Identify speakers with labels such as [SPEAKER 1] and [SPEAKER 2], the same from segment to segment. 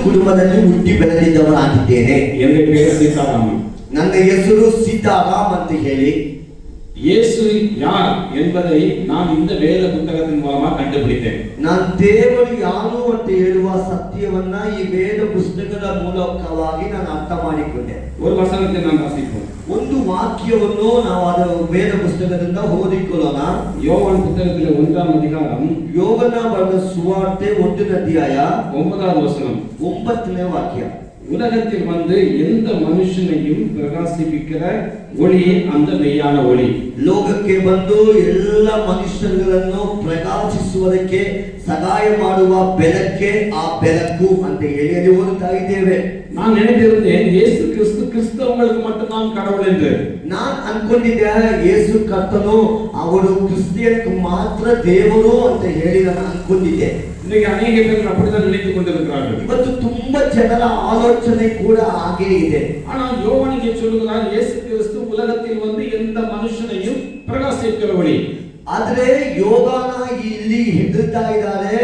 [SPEAKER 1] ಕುಟುಂಬದಲ್ಲಿ ಹುಟ್ಟಿ ಬೆಳೆದಿದ್ದವನಾಗಿದ್ದೇನೆ. ನನ್ನ ಹೆಸರು ಸೀತಾರಾಮ್ ಅಂತ ಹೇಳಿ.
[SPEAKER 2] இயேசு யார் என்பதை நான் இந்த வேத புத்தகத்தின் மூலமா கண்டுபிடித்தேன்.
[SPEAKER 1] ನಾನು ದೇವರು ಯಾರು ಅಂತ ಹೇಳುವ ಸತ್ಯವನ್ನ ಈ ವೇದ ಪುಸ್ತಕದ ಮೂಲಕವಾಗಿ ನಾನು ಅರ್ಥ ಮಾಡಿಕೊಂಡೆ.
[SPEAKER 2] ஒரு வசனத்தை நாம் வாசிப்போம்.
[SPEAKER 1] ಒಂದು ವಾಕ್ಯವನ್ನು ನಾವು ಅದರ ವೇದ ಪುಸ್ತಕದಿಂದ ಓದಿಕೊಳ್ಳೋಣ.
[SPEAKER 2] யோவான் புத்தகத்திலே 1ஆம் அதிகாரம்,
[SPEAKER 1] ಯೋಗನ ಬರೆದ ಸುವಾರ್ತೆ 1ನೇ ಅಧ್ಯಾಯ
[SPEAKER 2] 9வது வசனம்.
[SPEAKER 1] 9ನೇ ವಾಕ್ಯ.
[SPEAKER 2] உலகத்தில் வந்து எந்த மனுஷனையும் பிரகாசிப்பிக்கிற ஒளி அந்த மெய்யான ஒளி.
[SPEAKER 1] ಲೋಕಕ್ಕೆ ಬಂದು ಎಲ್ಲ ಮನುಷ್ಯರುಗಳನ್ನು ಪ್ರಕಾಶಿಸುವುದಕ್ಕೆ ಸಹಾಯ ಮಾಡುವ ಬೆಳಕೆ ಆ ಬೆಳಕು ಅಂತ ಹೇಳಿ ಓದುತ್ತಾ ಇದ್ದೇವೆ.
[SPEAKER 2] நான் நினைத்திருந்தேன் இயேசு கிறிஸ்தவங்களுக்கு மட்டும்தான் கடவுள் என்று.
[SPEAKER 1] நான் ಅನ್ಕೊಂಡಿದ್ದೆ ಯೇಸು ಕರ್ತನು ಅವರು ಕ್ರಿಸ್ಟಿಯನ್ಗೆ ಮಾತ್ರ ದೇವರು ಅಂತ ಹೇಳಿ ನಾನು ಅನ್ಕೊಂಡಿದ್ದೆ.
[SPEAKER 2] இன்னைக்கு अनेक பேர் அப்படிதான் நினைத்துக் கொண்டிருக்கிறார்கள்.
[SPEAKER 1] ಇವತ್ತು ತುಂಬಾ ಜನರ ಆಲೋಚನೆ ಕೂಡ ಹಾಗೆ ಇದೆ.
[SPEAKER 2] ஆனால் யோவான் இங்கே சொல்கிறார் இயேசு கிறிஸ்து உலகத்தில் வந்து எந்த மனுஷனையும் பிரகாசிக்கிற ஒளி.
[SPEAKER 1] ಆದರೆ ಯೋಗಾನ ಇಲ್ಲಿ ಹೇಳ್ತಾ ಇದ್ದಾರೆ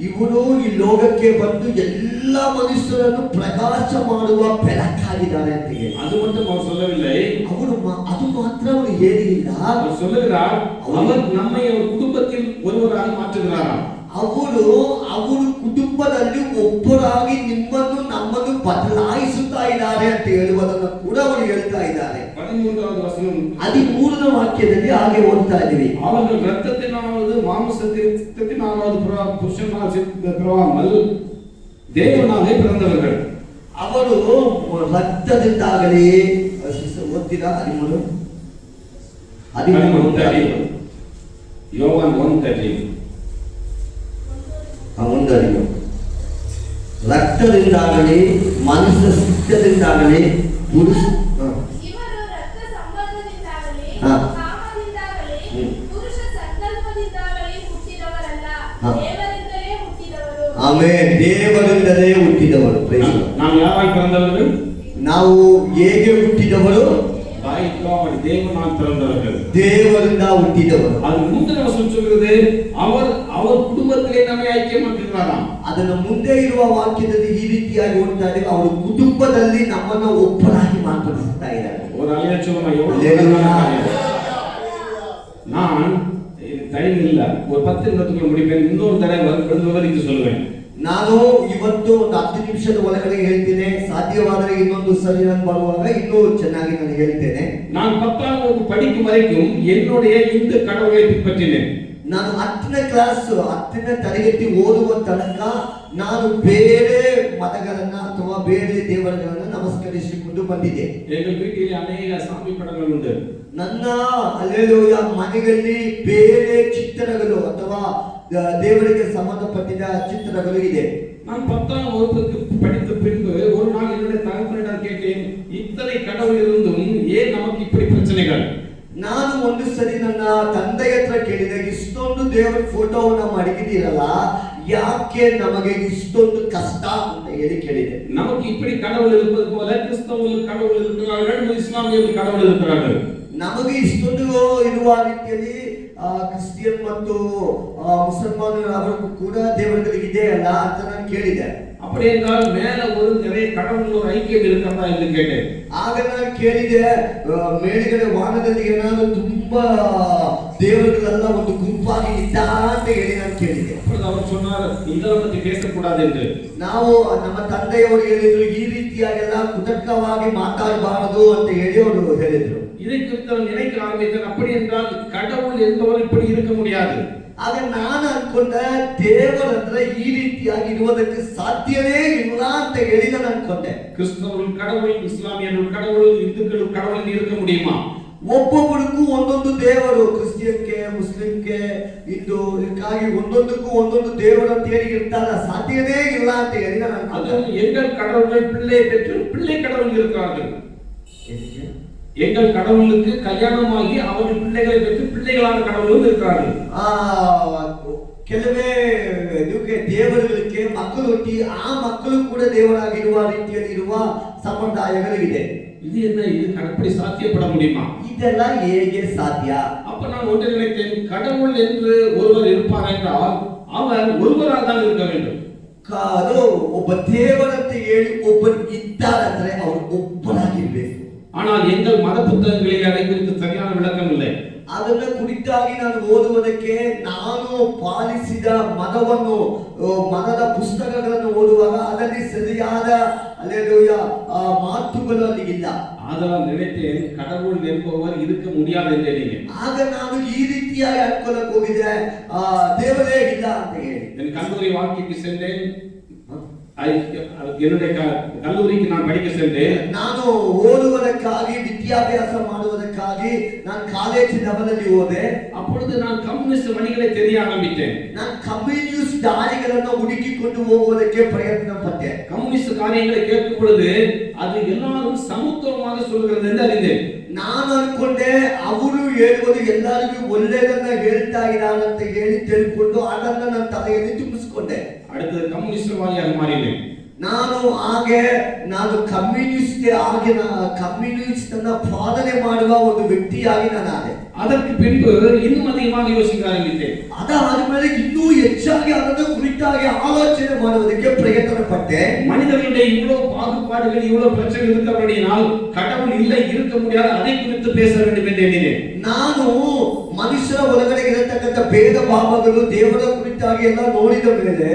[SPEAKER 1] ಇವರು ಈ ಲೋಕಕ್ಕೆ ಬಂದು ಎಲ್ಲ ಮನುಷ್ಯರನ್ನು ಪ್ರಕಾಶ ಮಾಡುವ ಬೆಳಕಾಗಿದ್ದಾರೆ ಅಂತ ಹೇಳಿ.
[SPEAKER 2] ಅದು மட்டும் அவர் சொல்லவில்லை.
[SPEAKER 1] ಅದು ಮಾತ್ರ ಅವರು ಹೇಳಿಲ್ಲ.
[SPEAKER 2] அவர் சொல்லுகிறார் அவர் நம்மை ஒரு குடும்பத்தில் ஒருவராக மாற்றுகிறார்.
[SPEAKER 1] ಅವರು ಕುಟುಂಬದಲ್ಲಿ ಒಬ್ಬರಾಗಿ ನಿಮ್ಮನ್ನು ನಮ್ಮನ್ನು ಬದಲಾಯಿಸುತ್ತಾ ಇದ್ದಾರೆ ಅಂತ ಹೇಳುವುದನ್ನು ಕೂಡ ಅವರು ಹೇಳ್ತಾ ಇದ್ದಾರೆ.
[SPEAKER 2] 13வது வசனம்
[SPEAKER 1] 13ನೇ ವಾಕ್ಯದಲ್ಲಿ ಹಾಗೆ ಓದ್ತಾ ಇದ್ದೀವಿ.
[SPEAKER 2] அவர்கள் இரத்தத்தினாலாவது மாம்சத்தினாலாவது புருஷனால் பிறவாமல் தேவனாலே பிறந்தவர்கள்.
[SPEAKER 1] ಅವರು ರಕ್ತದಿಂದಾಗಲಿ ಓದ್ತೀರಾ? 13
[SPEAKER 2] யோவான் 1:13
[SPEAKER 1] ರಕ್ತದಿಂದಾಗಲಿ ಮನುಷ್ಯ ಸಿದ್ಧದಿಂದಾಗಲಿ ಪುರುಷ ಆಮೆನ್. ದೇವರಿಂದಲೇ ಹುಟ್ಟಿದವರು.
[SPEAKER 2] ನಾವು ಯಾವಾಗ பிறந்தவர்கள்?
[SPEAKER 1] ನಾವು ಹೇಗೆ ಹುಟ್ಟಿದವರು?
[SPEAKER 2] தேவனால் பிறந்தவர்கள்,
[SPEAKER 1] தேவರಿಂದ ಹುಟ್ಟಿದವರು.
[SPEAKER 2] அது ಮುಂದಿನ ವಚನ சொல்கிறது அவர் ಕುಟುಂಬத்திலே நம்மை ಐಕ್ಯಮಾಡಿಕೊಳ್ಳಾರಾம்.
[SPEAKER 1] ಅದನ್ನ ಮುಂದೆ ಇರುವ ವಾಕ್ಯದಲ್ಲಿ ಈ ರೀತಿಯಾಗಿ ಓದ್ತಾ ಇದ್ದೀವಿ, ಅವರ ಕುಟುಂಬದಲ್ಲಿ ನಮ್ಮನ್ನ ಒಬ್ಬರಾಗಿ ಮಾತನಾಡ್ತಾ ಇದ್ದಾರೆ.
[SPEAKER 2] ஒரு நான் டைம் இல்ல, ஒரு 10 நிமிஷத்துக்குள்ள முடிப்பேன். இன்னொரு தடவை விவரித்து சொல்லுவேன்.
[SPEAKER 1] ನಾನು ಇವತ್ತು ಒಂದು 10 ನಿಮಿಷದ ಒಳಗಡೆ ಹೇಳ್ತೇನೆ. ಸಾಧ್ಯವಾದರೆ ಇನ್ನೊಂದು ಸರಿ ನಾನು ಬರುವಾಗ ಇನ್ನೂ ಚೆನ್ನಾಗಿ ನಾನು ಹೇಳ್ತೇನೆ.
[SPEAKER 2] நான் 10ஆம் வகுப்பு படிக்கும் வரைக்கும் என்னுடைய இந்த கடவுளை பின்பற்றினேன்.
[SPEAKER 1] ನಾನು 10ನೇ ಕ್ಲಾಸ್ 10ನೇ ತರಗತಿ ಓದುವ ತನಕ ನಾನು ಬೇರೆ ಮತಗಳನ್ನ ಅಥವಾ ಬೇರೆ ದೇವರುಗಳನ್ನ ನಮಸ್ಕರಿಸಿಕೊಂಡು ಬಂದಿದ್ದೆ.
[SPEAKER 2] எங்கள் வீட்டில் ಅನೇಕ சாமி படங்கள் ಉಂಟು.
[SPEAKER 1] ನನ್ನ ಹಲ್ಲೆಲೂಯಾ ಮನೆಯಲ್ಲಿ ಬೇರೆ ಚಿತ್ರಗಳು ಅಥವಾ தேவனுக்கு சம்பந்தப்பட்ட சித்திரಗಳು ಇದೆ.
[SPEAKER 2] நான் 10ஆம் வகுப்புக்கு படித்த பின்பு ஒரு நாள் என்னுடைய தகப்பனிடம் கேட்டேன், இத்தனை கடவுள் இருந்தும் ஏன் நமக்கு இப்படி பிரச்சனைகள்?
[SPEAKER 1] ನಾನು ಒಂದು ಸರಿ ನನ್ನ ತಂದೆಯ ಹತ್ರ ಕೇಳಿದೆ, ಇಷ್ಟೊಂದು ದೇವರ ಫೋಟೋವನ್ನ ಮಾಡಿದ್ದೀರಲ್ಲ, ಯಾಕೆ ನಮಗೆ ಇಷ್ಟೊಂದು ಕಷ್ಟ ಅಂತ ಹೇಳಿ ಕೇಳಿದೆ.
[SPEAKER 2] நமக்கு இப்படி கடவுள் இருப்பது போல கிறிஸ்தவர்கள் கடவுள் இருக்கிறார்கள், இஸ்லாமியர்கள் கடவுள் இருக்கிறார்கள்.
[SPEAKER 1] ನಮಗೆ ಇಷ್ಟೊಂದು ಇರುವ ರೀತಿಯಲ್ಲಿ ಕ್ರಿಶ್ಚಿಯನ್ ಮತ್ತು ಮುಸಲ್ಮಾನರು ಕೂಡ ದೇವರುಗಳಿಗೆ ಅಲ್ಲ ಅಂತ ನಾನು ಕೇಳಿದೆ.
[SPEAKER 2] அப்படி என்றால் மேல ஒரு நிறைய கடவுள் ஒரு ஐக்கியம் இருக்கிறதா என்று கேட்டேன்.
[SPEAKER 1] ಆಗ ನಾನು ಕೇಳಿದೆ, ಮೇಲ್ಗಡೆ ವಾನದಲ್ಲಿ ಏನಾದರೂ ತುಂಬಾ ದೇವರುಗಳೆಲ್ಲ ಒಂದು ಗುಂಪಾಗಿ ಇದ್ದಾ ಅಂತ ಹೇಳಿ ನಾನು ಕೇಳಿದೆ.
[SPEAKER 2] அவர் சொன்னார், ಇದರ ಬಗ್ಗೆ பேசக்கூடாது என்று.
[SPEAKER 1] ನಾವು ನಮ್ಮ ತಂದೆಯವರು ಹೇಳಿದ್ರು, ಈ ರೀತಿಯಾಗೆಲ್ಲ ಕುತರ್ಕವಾಗಿ ಮಾತಾಡಬಾರದು ಅಂತ ಹೇಳಿ ಅವರು ಹೇಳಿದ್ರು.
[SPEAKER 2] இதை குறித்து நினைக்க ஆரம்பித்தேன். அப்படி என்றால் கடவுள் என்பவர் இப்படி இருக்க முடியாது.
[SPEAKER 1] ಆಗ ನಾನು ಅನ್ಕೊಂಡೆ, ದೇವರಂದ್ರೆ ಈ ರೀತಿಯಾಗಿ ಇರುವುದಕ್ಕೆ ಸಾಧ್ಯವೇ ಇಲ್ಲ ಅಂತ ಹೇಳಿ ನಾನು ಅನ್ಕೊಂಡೆ.
[SPEAKER 2] கிறிஸ்தவர்கள் கடவுள், இஸ்லாமியர்கள் கடவுள், இந்துக்கள் கடவுள் இருக்க முடியுமா?
[SPEAKER 1] ಒಬ್ಬೊಬ್ಬರಿಗೂ ಒಂದೊಂದು ದೇವರು, ಕ್ರಿಶ್ಚಿಯನ್ಗೆ, ಮುಸ್ಲಿಂಗೆ, ಹಿಂದೂ ಇದಕ್ಕಾಗಿ ಒಂದೊಂದಕ್ಕೂ ಒಂದೊಂದು ದೇವರು ಅಂತ ಹೇಳಿ ಇರ್ತಾರ, ಸಾಧ್ಯವೇ ಇಲ್ಲ ಅಂತ ಹೇಳಿ ನಾನು ಅನ್ಕೊಂಡೆ.
[SPEAKER 2] எங்கள் கடவுள்கள் பிள்ளை பெற்று பிள்ளை கடவுள் இருக்கிறார்கள். எங்கள் கடவுளுக்கு கல்யாணமாகி அவர்கள் பிள்ளைகளை பெற்று பிள்ளைகளான கடவுளும் இருக்கிறார்கள்.
[SPEAKER 1] ಕೆಲವೇ ದೇವರುಗಳಿಗೆ ಮಕ್ಕಳು ಹುಟ್ಟಿ ಆ ಮಕ್ಕಳು ಕೂಡ ದೇವರಾಗಿರುವ ರೀತಿಯಲ್ಲಿ ಇರುವ ಸಂಪ್ರದಾಯಗಳಿದೆ.
[SPEAKER 2] இது என்ன, இது எப்படி சாத்தியப்பட முடியுமா?
[SPEAKER 1] ಇದೆಲ್ಲ ಹೇಗೆ ಸಾಧ್ಯ?
[SPEAKER 2] அப்ப நான் ஒன்றை நினைத்தேன், கடவுள் என்று ஒருவர் இருப்பார் என்றால் அவர் ஒருவராக தான் இருக்க வேண்டும்.
[SPEAKER 1] ಅದು ಒಬ್ಬ ದೇವರಂತ ಹೇಳಿ ಒಬ್ಬರು ಇದ್ದಾರಂದ್ರೆ ಅವರು ಒಬ್ಬರಾಗಿರ್ಬೇಕು.
[SPEAKER 2] ஆனால் எங்கள் மத புத்தகங்களில் அதை குறித்து சரியான விளக்கம் இல்லை.
[SPEAKER 1] ಅದನ್ನ ಕುರಿತಾಗಿ ನಾನು ಓದುವುದಕ್ಕೆ ನಾನು ಪಾಲಿಸಿದ ಮನದ ಪುಸ್ತಕಗಳನ್ನು ಓದುವಾಗ ಅದರಲ್ಲಿ ಸರಿಯಾದ அல்லேலூயா ಮಾತುಗಳು ಅಲ್ಲಿ ಇಲ್ಲ.
[SPEAKER 2] ஆதலால் நினைத்தேன் கடவுள் என்பவர் இருக்க முடியாது என்று.
[SPEAKER 1] ಆಗ ನಾನು ಈ ರೀತಿಯಾಗಿ ಅನ್ಕೊಳ್ಳಕ್ಕೆ ಹೋಗಿದ್ದೆ, ದೇವರೇ ಇಲ್ಲ ಅಂತ ಹೇಳಿ.
[SPEAKER 2] என் கல்லூரி வாழ்க்கைக்கு சென்றேன். என்னுடைய கல்லூரிக்கு நான் படிக்க சென்றேன்.
[SPEAKER 1] ನಾನು ಓದುವುದಕ್ಕಾಗಿ ವಿದ್ಯಾಭ್ಯಾಸ ಮಾಡುವುದಕ್ಕಾಗಿ ನಾನು ಕಾಲೇಜ್ ಲೆವೆಲಲ್ಲಿ ಹೋದೆ.
[SPEAKER 2] அப்பொழுது நான் கம்யூனிஸ்ட் வழிகளை தெரிய ஆரம்பித்தேன்.
[SPEAKER 1] ನಾನು ಕಮ್ಯುನಿಸ್ಟ್ ದಾರಿಗಳನ್ನು ಹುಡುಕಿಕೊಂಡು ಹೋಗುವುದಕ್ಕೆ ಪ್ರಯತ್ನ ಪಟ್ಟೆ.
[SPEAKER 2] கம்யூனிஸ்ட் காரியங்களை கேட்கும் பொழுது அது எல்லாரும் சமத்துவமாக சொல்கிறது என்று அறிந்தேன்.
[SPEAKER 1] ನಾನು ಅನ್ಕೊಂಡೆ ಅವರು ಹೇಳುವುದು ಎಲ್ಲರಿಗೂ ಒಳ್ಳೆಯದನ್ನ ಹೇಳ್ತಾ ಇದ್ದಾರೆ ಅಂತ ಹೇಳಿ ತಿಳ್ಕೊಂಡು ಅದನ್ನ ನನ್ನ ತಲೆಯಲ್ಲಿ ತುಂಬಿಸಿಕೊಂಡೆ.
[SPEAKER 2] அடுத்து கம்யூனிஸ்ட் வாரியாக மாறினேன்.
[SPEAKER 1] ನಾನು ಕಮ್ಯುನಿಸ್ಟ್ ಅನ್ನ ಪಾಲನೆ ಮಾಡುವ ಒಂದು ವ್ಯಕ್ತಿಯಾಗಿ ನಾನು ಆದೆ.
[SPEAKER 2] அதற்கு பின்பு இன்னும் அதிகமாக யோசிக்க ஆரம்பித்தேன்.
[SPEAKER 1] ಅದಾದ್ಮೇಲೆ ಇನ್ನೂ ಹೆಚ್ಚಾಗಿ ಅದನ್ನು ಕುರಿತಾಗಿ ಆಲೋಚನೆ ಮಾಡುವುದಕ್ಕೆ ಪ್ರಯತ್ನ ಪಟ್ಟೆ.
[SPEAKER 2] மனிதர்களுடைய இவ்வளவு பாகுபாடுகள் இவ்வளவு பிரச்சனை இருக்கிறபடியால் கடவுள் இல்லை, இருக்க முடியாது, அதை குறித்து பேச வேண்டும் என்று எண்ணினேன்.
[SPEAKER 1] ನಾನು ಮನುಷ್ಯರ ಒಳಗಡೆ ಇರತಕ್ಕಂಥ ಭೇದ ಭಾವಗಳು ದೇವರ ಕುರಿತಾಗಿ ಎಲ್ಲ ನೋಡಿದ ಮೇಲೆ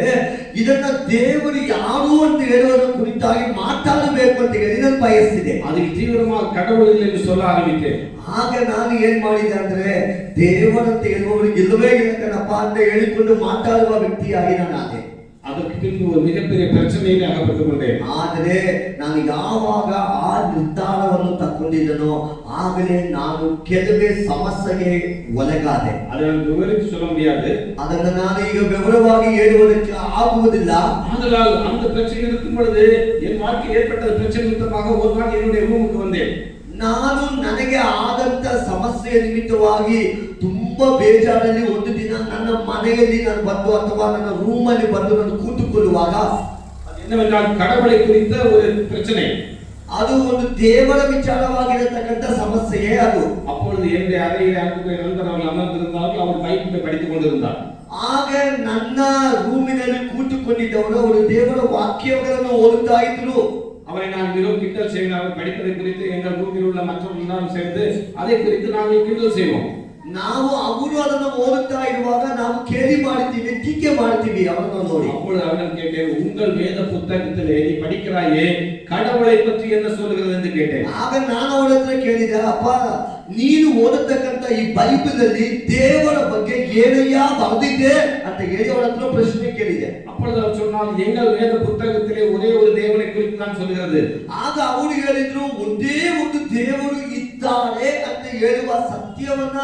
[SPEAKER 1] ಇದನ್ನ ದೇವರು ಯಾರು ಅಂತ ಹೇಳುವುದರ ಕುರಿತಾಗಿ ಮಾತಾಡಬೇಕು ಅಂತ ಹೇಳಿ ನಾನು ಬಯಸ್ತಿದೆ.
[SPEAKER 2] ಅದಕ್ಕೆ ತೀವ್ರವಾಗಿ கடவுள் இல்லை என்று சொல்ல ஆரம்பித்தேன்.
[SPEAKER 1] ಆಗ ನಾನು ಏನ್ ಮಾಡಿದೆ ಅಂದ್ರೆ ದೇವರಂತ ಹೇಳುವವರಿಗೆ ಇಲ್ಲವೇ ಇಲ್ಲ ಕಣಪ್ಪ ಅಂತ ಹೇಳಿಕೊಂಡು ಮಾತಾಡುವ ವ್ಯಕ್ತಿಯಾಗಿ ನಾನು ಆದೆ.
[SPEAKER 2] ಅದಕ್ಕೆ பின்பு ஒரு மிகப்பெரிய பிரச்சனையிலே அகப்பட்டுக் கொண்டேன்.
[SPEAKER 1] ಆದರೆ ನಾನು ಯಾವಾಗ ಆ ನಿರ್ಧಾರವನ್ನು ತಗೊಂಡಿದ್ದನೋ ಆಗಲೇ ನಾನು ಕೆಲವೇ ಸಮಸ್ಯೆಗೆ ಒಳಗಾದೆ.
[SPEAKER 2] ಅದನ್ನು ವಿವರಿಸಿ சொல்ல முடியாது.
[SPEAKER 1] ಅದನ್ನು ನಾನು ಈಗ ವಿವರವಾಗಿ ಹೇಳುವುದಕ್ಕೆ ಆಗುವುದಿಲ್ಲ.
[SPEAKER 2] ஆனால் அந்த பிரச்சனை இருக்கும் பொழுது என் வாழ்க்கையில் ஏற்பட்ட பிரச்சனை நிமித்தமாக ஒரு நாள் என்னுடைய ரூமுக்கு வந்தேன்.
[SPEAKER 1] ನಾನು ನನಗೆ ಆದಂತ ಸಮಸ್ಯೆಯ ನಿಮಿತ್ತವಾಗಿ ತುಂಬಾ ಬೇಜಾರಲ್ಲಿ ಒಂದು ದಿನ ನನ್ನ ಮನೆಯಲ್ಲಿ ನಾನು ಬಂದು ಅಥವಾ ನನ್ನ ರೂಮಲ್ಲಿ ಬಂದು ನಾನು ಕೂತುಕೊಳ್ಳುವಾಗ
[SPEAKER 2] என்னவென்றால் கடவுளை குறித்த ஒரு பிரச்சனை,
[SPEAKER 1] ಅದು ಒಂದು ದೇವರ ವಿಚಾರವಾಗಿರತಕ್ಕಂಥ ಸಮಸ್ಯೆಯೇ ಅದು.
[SPEAKER 2] அப்பொழுது என்னுடைய அறையில் அன்புடைய நண்பர் அவர்கள் அமர்ந்திருந்தார்கள். அவர் பைபிளை படித்துக் கொண்டிருந்தார்.
[SPEAKER 1] ಆಗ ನನ್ನ ರೂಮಿನಲ್ಲಿ ಕೂತುಕೊಂಡಿದ್ದವರು ಅವರು ದೇವರ ವಾಕ್ಯಗಳನ್ನು ಓದುತ್ತಾ ಇದ್ರು.
[SPEAKER 2] அவரை நான் மிகவும் கிண்டல் செய்வேன். அவர் படிப்பதை குறித்து எங்கள் ரூமில் உள்ள மற்றவர்கள் சேர்ந்து அதை குறித்து நாங்கள் கிண்டல் செய்வோம்.
[SPEAKER 1] ನಾವು ಅವರು ಅದನ್ನು ಓದುತ್ತಾ ಇರುವಾಗ ನಾವು ಕೇಳಿ ಮಾಡ್ತೀವಿ, ಟೀಕೆ ಮಾಡ್ತೀವಿ ಅವರನ್ನು ನೋಡಿ.
[SPEAKER 2] அப்பொழுது அவரிடம் கேட்டேன், உங்கள் வேத புத்தகத்திலே நீ படிக்கிறாயே கடவுளை பற்றி என்ன சொல்கிறது என்று கேட்டேன்.
[SPEAKER 1] ಆಗ ನಾನು ಅವರ ಹತ್ರ ಕೇಳಿದೆ, ಅಪ್ಪ ನೀನು ಓದತಕ್ಕಂತ ಈ ಬೈಬಲ್ ಅಲ್ಲಿ ದೇವರ ಬಗ್ಗೆ ಏನಯ್ಯ ಬರೆದಿದೆ ಅಂತ ಹೇಳಿ ಅವರ ಹತ್ರ ಪ್ರಶ್ನೆ ಕೇಳಿದೆ.
[SPEAKER 2] அப்பொழுது அவர் சொன்னார், எங்கள் வேத புத்தகத்திலே ஒரே ஒரு தேவனை குறித்து தான் சொல்கிறது.
[SPEAKER 1] ಆಗ ಅವರು ಹೇಳಿದ್ರು, ಒಂದೇ ಒಂದು ದೇವರು ಇದ್ದಾರೆ ಅಂತ ಹೇಳುವ ಸತ್ಯವನ್ನ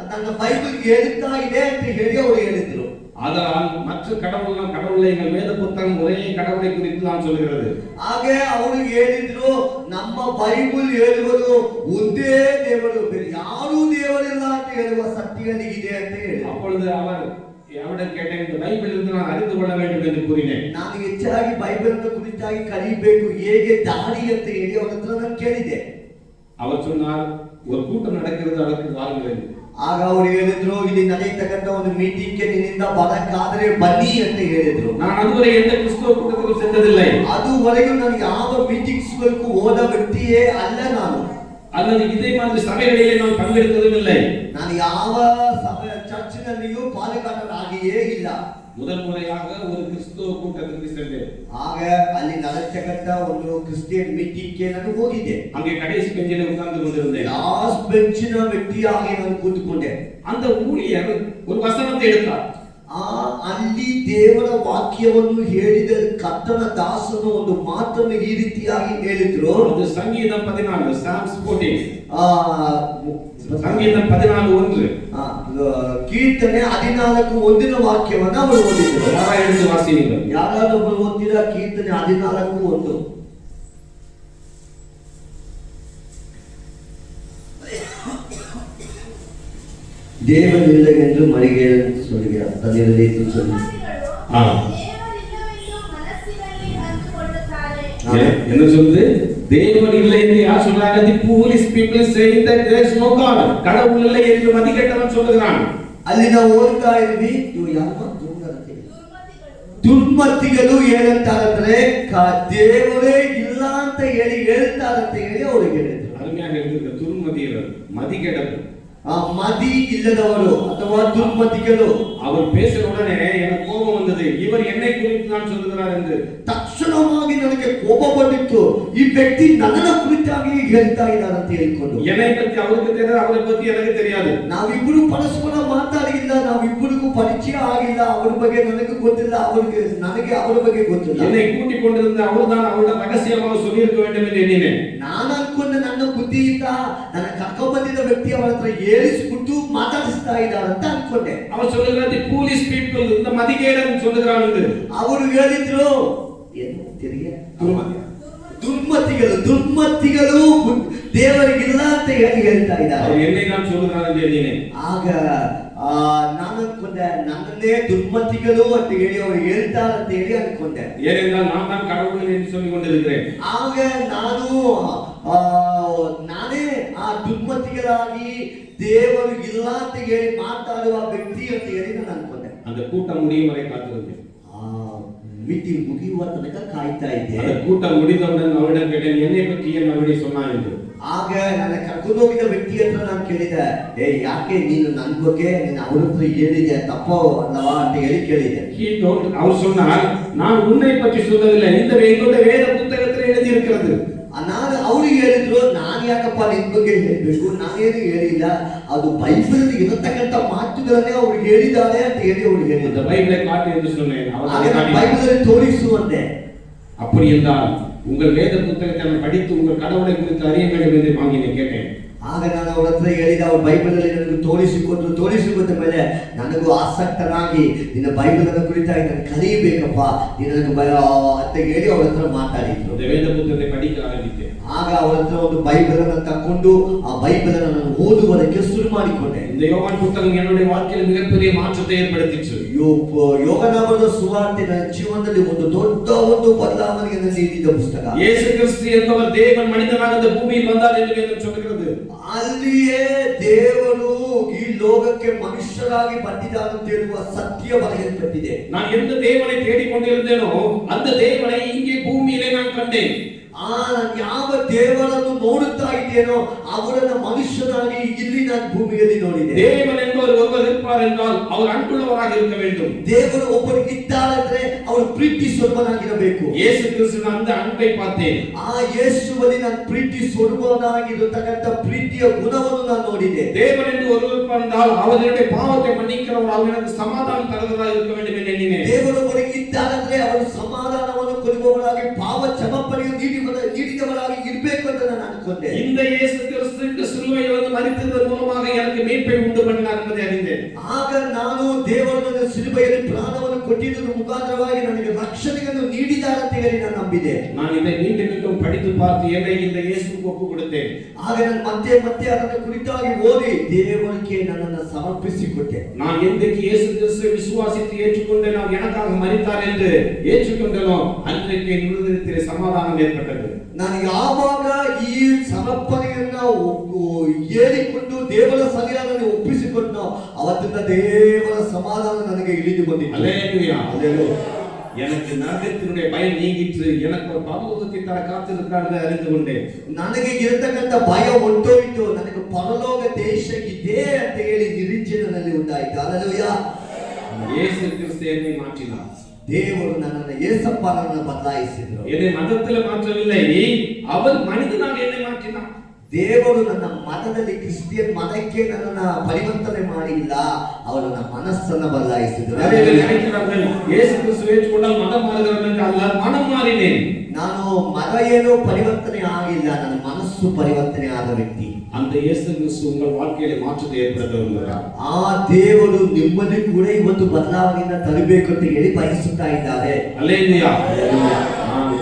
[SPEAKER 1] ನನ್ನ ಬೈಬಲ್ ಹೇಳುತ್ತಾ ಇದೆ ಅಂತ ಹೇಳಿ ಅವರು ಹೇಳಿದ್ರು.
[SPEAKER 2] அதனால் மற்ற கடவுளை எங்கள் வேத புத்தகம் ஒரே கடவுளை குறித்து தான் சொல்கிறது.
[SPEAKER 1] ಹಾಗೆ ಅವರು ಹೇಳಿದ್ರು, ನಮ್ಮ ಬೈಬಲ್ ಹೇಳುವುದು ಒಂದೇ ದೇವರು, ಬೇರೆ ಯಾರೂ ದೇವರಿಲ್ಲ ಅಂತ ಹೇಳುವ ಸತ್ಯದಲ್ಲಿ ಇದೆ ಅಂತ ಹೇಳಿ.
[SPEAKER 2] அப்பொழுது அவரிடம் கேட்டேன், இந்த பைபிள் இருந்து நான் அறிந்து கொள்ள வேண்டும் என்று கூறினேன்.
[SPEAKER 1] ನಾನು ಹೆಚ್ಚಾಗಿ ಬೈಬಲ್ ಅನ್ನು ಕುರಿತಾಗಿ ಕಲಿಬೇಕು, ಹೇಗೆ ದಾರಿ ಅಂತ ಹೇಳಿ ಅವರ ಹತ್ರ ನಾನು ಕೇಳಿದೆ.
[SPEAKER 2] அவர் சொன்னார், ஒரு கூட்டம் நடக்கிறது, ಅದಕ್ಕೆ வாருங்கள்.
[SPEAKER 1] ಆಗ ಅವರು ಹೇಳಿದ್ರು, ಇಲ್ಲಿ ನಡೆಯತಕ್ಕಂತ ಒಂದು ಮೀಟಿಂಗ್ಗೆ ನಿನ್ನಿಂದ ಬರಕ್ಕಾದ್ರೆ ಬನ್ನಿ ಅಂತ ಹೇಳಿದ್ರು.
[SPEAKER 2] ನಾನು ಅದುವರೆ ಎಂತ ಕ್ರಿಸ್ತವ ಕೂಟಕ್ಕೂ ಸೇರಿದಿಲ್ಲ.
[SPEAKER 1] ಅದುವರೆಗೂ ನಾನು ಯಾವ ಮೀಟಿಂಗ್ಸ್ಗಳಿಗೂ ಹೋದ ವ್ಯಕ್ತಿಯೇ ಅಲ್ಲ. ನಾನು
[SPEAKER 2] அல்லது இதே மாதிரி சபைகளிலே நான் பங்கெடுத்ததும் இல்லை.
[SPEAKER 1] ನಾನು ಯಾವ ಚರ್ಚಿನಲ್ಲಿಯೂ ಪಾಲುಗಾರನಾಗಿಯೇ ಇಲ್ಲ.
[SPEAKER 2] முதல் முறையாக ஒரு கிறிஸ்தவ கூட்டத்திற்கு சென்றேன்.
[SPEAKER 1] ಆಗ ಅಲ್ಲಿ ನಡೆಯತಕ್ಕಂತ ಒಂದು ಕ್ರಿಶ್ಚಿಯನ್ ಮೀಟಿಂಗ್ಗೆ ನಾನು ಹೋಗಿದ್ದೆ.
[SPEAKER 2] அங்கே கடைசி பெஞ்சிலே உட்கார்ந்து கொண்டிருந்தேன்.
[SPEAKER 1] ಲಾಸ್ಟ್ ಬೆಂಚಿನ ವ್ಯಕ್ತಿಯಾಗಿ ನಾನು ಕೂತುಕೊಂಡೆ.
[SPEAKER 2] அந்த ஊழியர் ஒரு வசனத்தை எடுத்தார்.
[SPEAKER 1] ಅಲ್ಲಿ ದೇವರ ವಾಕ್ಯವನ್ನು ಹೇಳಿದ ಕರ್ತನ ದಾಸನು ಒಂದು ಮಾತನ್ನು ಈ ರೀತಿಯಾಗಿ ಹೇಳಿದ್ರು.
[SPEAKER 2] ಅದು ಸಂಗೀತ 14 Psalms 14. ಸಂಗೀತ 14:1.
[SPEAKER 1] ಕೀರ್ತನೆ 14:1 ವಾಕ್ಯವನ್ನು ಅವರು ಓದಿದ್ರು.
[SPEAKER 2] ಯಾರು ವಾಸಿಗಳು
[SPEAKER 1] ಯಾರಾದರೂ ಓದ್ತೀರಾ? ಕೀರ್ತನೆ 14:1. தேவன் இல்லை என்று மரிகேலன் சொல்கிறார். தன்னிடத்தில் சொல்லி
[SPEAKER 2] என்ன சொல்லுது? தேவன் இல்லை என்று யார் சொல்றாங்க? The foolish people saying that there is no God. கடவுள் இல்லை என்று மதிகெட்டவன் சொல்லுகிறான்.
[SPEAKER 1] ಅಲ್ಲಿ ನಾವು ಓದ್ತಾ ಇದ್ವಿ, ಇವು ಯಾರು ದುರ್ಮತಿಗಳು ಏನಂತಾರಂದ್ರೆ ದೇವರೇ ಇಲ್ಲ ಅಂತ ಹೇಳ್ತಾರಂತ ಹೇಳಿ ಅವ್ರಿಗೆ ಹೇಳಿದ್ರು.
[SPEAKER 2] அருமையாக எழுதியிருக்க துர்மதியர் மதிகெடர்
[SPEAKER 1] மதி இல்லதವರು ಅಥವಾ ದುರ್ಮತಿಗಳು.
[SPEAKER 2] அவர் பேசுற உடனே எனக்கு கோபம் வந்தது, இவர் என்னை குறித்து தான் சொல்லுகிறார் என்று.
[SPEAKER 1] ತಕ್ಷಣವಾಗಿ ನನಗೆ ಕೋಪ ಬಂದಿತ್ತು, ಈ ವ್ಯಕ್ತಿ ನನ್ನ ಕುರಿತಾಗಿ ಹೇಳ್ತಾ ಇದ್ದಾರೆ ಅಂತ ಹೇಳಿಕೊಂಡು.
[SPEAKER 2] என்னை பத்தி அவருக்கு தெரியாது, அவரை பத்தி எனக்கு தெரியாது.
[SPEAKER 1] ನಾವಿಬ್ಬರು ಪರಸ್ಪರ ಮಾತಾಡಿಲ್ಲ, ನಾವಿಬ್ಬರಿಗೂ ಪರಿಚಯ ಆಗಿಲ್ಲ, ಅವರ ಬಗ್ಗೆ ನನಗೆ ಗೊತ್ತಿಲ್ಲ, ನನಗೆ ಅವರ ಬಗ್ಗೆ ಗೊತ್ತಿಲ್ಲ.
[SPEAKER 2] என்னை கூட்டிக் கொண்டிருந்த அவர் தான் அவரிடம் ரகசியமாக சொல்லியிருக்க வேண்டும் என்று எண்ணினேன்.
[SPEAKER 1] ನಾನು ಅನ್ಕೊಂಡೆ ನನ್ನ ಬುದ್ಧಿಯಿಂದ ನನ್ನ ಕರ್ಕೊಂಡು ಬಂದಿದ್ದ ವ್ಯಕ್ತಿ ಅವರ ಹತ್ರ ಹೇಳಿಸ್ಬಿಟ್ಟು ಮಾತಾಡಿಸ್ತಾ ಇದ್ದಾರೆ ಅಂತ ಅನ್ಕೊಂಡೆ.
[SPEAKER 2] அவர் சொல்லுகிறார் தி foolish people, இந்த மதிகேடன் சொல்லுகிறான் என்று.
[SPEAKER 1] ಅವರು ಹೇಳಿದ್ರು ಏನು ತಿರುಗಿ ದುರ್ಮತಿಗಳು ದೇವರಿಗಿಲ್ಲ ಅಂತ ಹೇಳ್ತಾ ಇದ್ದಾರೆ.
[SPEAKER 2] அவர் என்னை தான் சொல்லுகிறார் என்று எண்ணினேன்.
[SPEAKER 1] ಆಗ ನಾನು ಅನ್ಕೊಂಡೆ ನನ್ನನ್ನೇ ದುರ್ಮತಿಗಳು ಅಂತ ಹೇಳಿ ಅವರು ಹೇಳ್ತಾರೆ ಅಂತ ಹೇಳಿ ಅನ್ಕೊಂಡೆ.
[SPEAKER 2] ஏனென்றால் நான் தான் கடவுள் என்று சொல்லிக் கொண்டிருக்கிறேன்.
[SPEAKER 1] ಆಗ ನಾನೇ ಆ ದುರ್ಮತಿಗಳಾಗಿ ದೇವರು ಇಲ್ಲ ಅಂತ ಹೇಳಿ ಮಾತಾಡುವ ವ್ಯಕ್ತಿ ಅಂತ ಹೇಳಿ ನಾನು ಅನ್ಕೊಂಡೆ.
[SPEAKER 2] அந்த கூட்டம் முடியும் வரை காத்திருந்தேன்.
[SPEAKER 1] ಮೀಟಿಂಗ್ ಮುಗಿಯುವ ತನಕ ಕಾಯ್ತಾ ಇದ್ದೆ.
[SPEAKER 2] அந்த கூட்டம் முடிந்தவுடன் அவரிடம் கேட்டேன், என்னை பற்றி ಏನು ಅವರಿಗೆ சொன்னாய் ಎಂದು.
[SPEAKER 1] ಆಗ ನನ್ನ ಕರ್ಕೊಂಡು ಹೋಗಿದ್ದ ವ್ಯಕ್ತಿ ಹತ್ರ ನಾನು ಕೇಳಿದೆ, ಯಾಕೆ ನೀನು ನನ್ನ ಬಗ್ಗೆ ನೀನು ಅವ್ರ ಹತ್ರ ಹೇಳಿದೆ ತಪ್ಪೋ ಅಲ್ಲವಾ ಅಂತ ಹೇಳಿ ಕೇಳಿದೆ.
[SPEAKER 2] அவர் சொன்னார், நான் உன்னை பற்றி சொல்லவில்லை, இந்த எங்களுடைய வேத புத்தகத்தில் எழுதி இருக்கிறது.
[SPEAKER 1] ನಾನು ಅವ್ರಿಗೆ ಹೇಳಿದ್ರು, ನಾನು ಯಾಕಪ್ಪ ನಿನ್ ಬಗ್ಗೆ ಹೇಳ್ಬೇಕು, ನಾನೇನು ಹೇಳಿಲ್ಲ, ಅದು ಬೈಬಲ್ ಇರತಕ್ಕಂತ ಮಾತುಗಳನ್ನೇ ಅವ್ರು ಹೇಳಿದ್ದಾರೆ ಅಂತ ಹೇಳಿ ಅವ್ರಿಗೆ ಹೇಳಿದ್ರು.
[SPEAKER 2] பைபிளை காட்டு என்று சொன்னேன்.
[SPEAKER 1] பைபிளை தோரிசுவந்தே.
[SPEAKER 2] அப்படி என்றால் உங்கள் வேத புத்தகத்தை நான் படித்து உங்கள் கடவுளை குறித்து அறிய வேண்டும் என்று வாங்கினேன் கேட்டேன்.
[SPEAKER 1] ಆಗ ನಾನು ಅವರ ಹತ್ರ ಹೇಳಿದ, ಅವ್ರ ಬೈಬಲಲ್ಲಿ ನನಗೆ ತೋರಿಸಿಕೊಟ್ಟ ಮೇಲೆ ನನಗೂ ಆಸಕ್ತನಾಗಿ ನಿನ್ನ ಬೈಬಲನ್ನು ಕುರಿತಾಗಿ ನಾನು ಕಲಿಯಬೇಕಪ್ಪ ನನಗೆ ಅಂತ ಹೇಳಿ ಅವ್ರ ಹತ್ರ ಮಾತಾಡಿದ್ರು.
[SPEAKER 2] ವೇದ ಪುಸ್ತಕத்தை படிக்க ஆரம்பித்தேன்.
[SPEAKER 1] ಆಗ ಅವರ ಹತ್ರ ಒಂದು ಬೈಬಲನ್ನು ತಕೊಂಡು ಆ ಬೈಬಲನ್ನು ನಾನು ಓದುವುದಕ್ಕೆ ಶುರು ಮಾಡಿಕೊಂಡೆ.
[SPEAKER 2] இந்த யோவான் புத்தகம் என்னுடைய வாழ்க்கையில் மிகப்பெரிய மாற்றத்தை ஏற்படுத்திச்சு.
[SPEAKER 1] ಯೋಗನಾಮದ ಸುವಾರ್ತೆ ನನ್ನ ಜೀವನದಲ್ಲಿ ಒಂದು ದೊಡ್ಡ ಒಂದು ಬದಲಾವಣೆಯನ್ನು ನೀಡಿದ ಪುಸ್ತಕ.
[SPEAKER 2] ಯೇಸು ಕ್ರಿಸ್ತು என்பவர் தேவன் மனிதனாக இந்த பூமியில் வந்தார் என்று வேதம் சொல்கிறது.
[SPEAKER 1] ಅಲ್ಲಿಯೇ ದೇವರು ಈ ಲೋಕಕ್ಕೆ ಮನುಷ್ಯರಾಗಿ ಬಂದಿದ್ದಾನೆ ಅಂತ ಹೇಳುವ ಸತ್ಯ ಬರೆಯಲ್ಪಟ್ಟಿದೆ.
[SPEAKER 2] நான் எந்த தேவனை தேடிக்கொண்டிருந்தேனோ அந்த தேவனை இங்கே பூமியிலே நான் கண்டேன்.
[SPEAKER 1] ನಾನು ಯಾವ ದೇವರನ್ನು ನೋಡುತ್ತಾ ಇದ್ದೇನೋ ಅವರನ್ನ ಮನುಷ್ಯನಾಗಿ ಇಲ್ಲಿ ನಾನು ಭೂಮಿಯಲ್ಲಿ ನೋಡಿದೆ.
[SPEAKER 2] தேவன் என்பவர் ஒருவர் இருப்பார் என்றால் அவர் ಅன்பುಳ್ಳವರಾಗಿ இருக்க வேண்டும்.
[SPEAKER 1] ದೇವರು ಒಬ್ಬರು ಇದ್ದಾರೆಂದ್ರೆ ಅವರು ಪ್ರೀತಿ ಸ್ವರೂಪನಾಗಿರಬೇಕು.
[SPEAKER 2] ಯೇಸು ಕ್ರಿಸ್ತನ அந்த அன்பை பார்த்தேன்.
[SPEAKER 1] ಆ ಯೇಸುವಲ್ಲಿ ನಾನು ಪ್ರೀತಿ ಸ್ವರೂಪನಾಗಿರತಕ್ಕಂತ ಪ್ರೀತಿಯ ಗುಣವನ್ನು ನಾನು ನೋಡಿದೆ.
[SPEAKER 2] தேவன் என்று ஒருவர் இருந்தால் அவருடைய பாவத்தை மன்னிக்கிறவர், அவர் எனக்கு சமாதானம் தருவராக இருக்க வேண்டும் என்று எண்ணினேன்.
[SPEAKER 1] ದೇವರು ಒಬ್ಬರು ಇದ್ದಾರೆಂದ್ರೆ ಅವರು ಸಮಾಧಾನವನ್ನು ಕೊಡುವವರಾಗಿ ಪಾಪ ಕ್ಷಮಾಪಣೆಯನ್ನು ನೀಡಿದವರಾಗಿ ಇರಬೇಕು ಅಂತ ನಾನು ಅನ್ಕೊಂಡೆ.
[SPEAKER 2] இந்த இயேசு கிறிஸ்து இந்த சிலுவையில் வந்து மரித்ததன் மூலமாக எனக்கு மீட்பை உண்டு பண்ணினார் என்பதை அறிந்தேன்.
[SPEAKER 1] ಆಗ ನಾನು ದೇವರು ನನ್ನ ಸಿಲುಬೆಯಲ್ಲಿ ಪ್ರಾಣವನ್ನು ಕೊಟ್ಟಿದ್ದರ ಮುಖಾಂತರವಾಗಿ ನನಗೆ ರಕ್ಷಣೆಯನ್ನು ನೀಡಿದ್ದಾರೆ ಅಂತ ಹೇಳಿ ನಾನು ನಂಬಿದೆ.
[SPEAKER 2] நான் இதை மீண்டும் படித்து பார்த்து என்னை இந்த இயேசுவுக்கு ஒப்பு கொடுத்தேன்.
[SPEAKER 1] ಆಗ ನಾನು ಮತ್ತೆ ಅದನ್ನು ಕುರಿತಾಗಿ ಓದಿ ದೇವರಿಗೆ ನನ್ನನ್ನು ಸಮರ್ಪಿಸಿಕೊಟ್ಟೆ.
[SPEAKER 2] நான் என்றைக்கு இயேசு கிறிஸ்துவை விசுவாசித்து ஏற்றுக்கொண்டேன், நான் எனக்காக மரித்தார் என்று ஏற்றுக்கொண்டேனோ அன்றைக்கு என் உள்ளத்தில் சமாதானம் ஏற்பட்டது.
[SPEAKER 1] ನಾನು ಯಾವಾಗ ಈ ಸಮರ್ಪಣೆಯನ್ನ ಹೇಳಿಕೊಂಡು ದೇವರ ಸನ್ನಿಧಾನದಲ್ಲಿ ಒಪ್ಪಿಸಿಕೊಂಡೋ ಅವತ್ತಿನ ದೇವರ ಸಮಾಧಾನ ನನಗೆ ಇಳಿದು ಬಂದಿತು.
[SPEAKER 2] அல்லேலூயா. எனக்கு நரகத்தினுடைய பயம் நீங்கிற்று, எனக்கு ஒரு பரலோகத்தை தர காத்திருக்கிறார் அறிந்து கொண்டேன்.
[SPEAKER 1] ನನಗೆ ಇರತಕ್ಕಂತ ಭಯ ಹೊರಟೋಯಿತು, ನನಗೆ ಪರಲೋಕ ದೇಶ ಇದೆ ಅಂತ ಹೇಳಿ ನಿರೀಕ್ಷೆ ನನ್ನಲ್ಲಿ ಉಂಟಾಯಿತು. ಹಲ್ಲೆಲೂಯಾ.
[SPEAKER 2] ಯೇಸು ಕ್ರಿಸ್ತು என்னை மாற்றினார்.
[SPEAKER 1] ದೇವರು ನನ್ನನ್ನು ಯೇಸಪ್ಪನನ್ನು ಬದಲಾಯಿಸಿದರು.
[SPEAKER 2] என்னை மதத்தில் மாற்றவில்லை, அவர் மனிதனாக என்னை மாற்றினார்.
[SPEAKER 1] ದೇವರು ನನ್ನ ಮತದಲ್ಲಿ ಕ್ರಿಶ್ಚಿಯನ್ ಮತಕ್ಕೆ ನನ್ನನ್ನು ಪರಿವರ್ತನೆ ಮಾಡಿಲ್ಲ, ಅವರು ನನ್ನ ಮನಸ್ಸನ್ನು ಬದಲಾಯಿಸಿದರು.
[SPEAKER 2] ಯೇಸು ಕ್ರಿಸ್ತು ಏற்றுಕೊಂಡಾல் மதம் மாறுகிறவன் என்று அல்ல, மனம் மாறினேன்.
[SPEAKER 1] ನಾನು ಮತ ಏನೋ ಪರಿವರ್ತನೆ ಆಗಿಲ್ಲ, ನನ್ನ ಮನಸ್ಸು ಪರಿವರ್ತನೆ ಆದ ವ್ಯಕ್ತಿ.
[SPEAKER 2] அந்த இயேசு கிறிஸ்து உங்கள் வாழ்க்கையிலே மாற்றத்தை ஏற்படுத்த விரும்புகிறார்.
[SPEAKER 1] ಆ ದೇವರು ನಿಮ್ಮಲ್ಲಿ ಕೂಡ ಇವತ್ತು ಬದಲಾವಣೆಯನ್ನು ತರಬೇಕು ಅಂತ ಹೇಳಿ ಬಯಸುತ್ತಾ ಇದ್ದಾರೆ.
[SPEAKER 2] அல்லேலூயா.